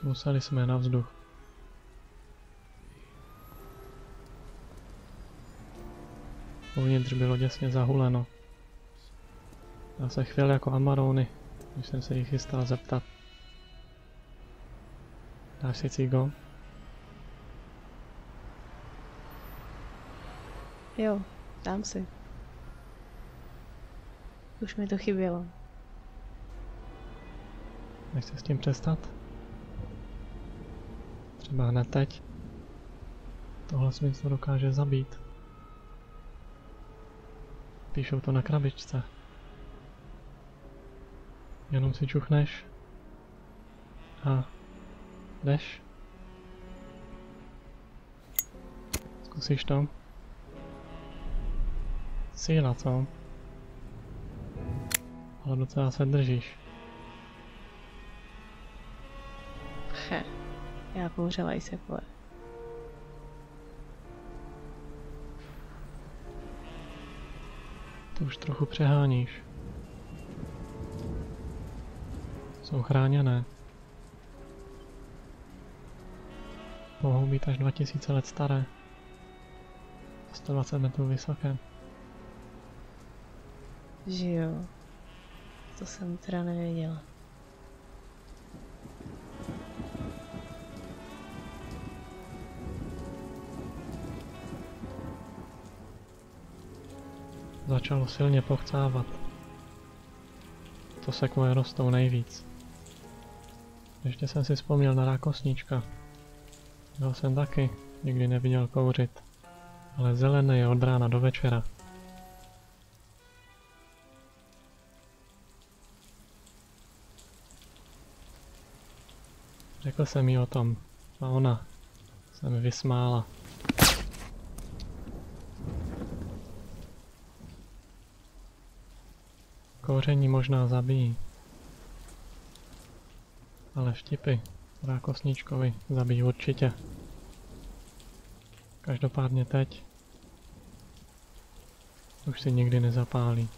Museli jsme na vzduch. Uvnitř bylo děsně zahuleno. Já se chvěl jako Amarony, když jsem se jich chystal zeptat. Dáš si cigo? Jo, dám si. Už mi to chybělo. Nechci s tím přestat? Třeba hned teď. Tohle smysl dokáže zabít. Píšou to na krabičce. Jenom si čuchneš a jdeš. Zkusíš to? Síla, co? Ale docela se držíš. Che, já kouřela i se pole. To už trochu přeháníš. Jsou chráněné. Mohou být až 2000 let staré. 120 metrů vysoké. Že jo. To jsem teda nevěděla. Začalo silně pochcávat. To sekvoje rostou nejvíc. Ještě jsem si vzpomněl na rákosníčka. Jeho jsem taky nikdy neviděl kouřit. Ale zelený je od rána do večera. Řekl jsem jí o tom a ona se mi vysmála. Kouření možná zabíjí, ale vtipy rákosníčkovi zabíjí určitě. Každopádně teď už si nikdy nezapálí.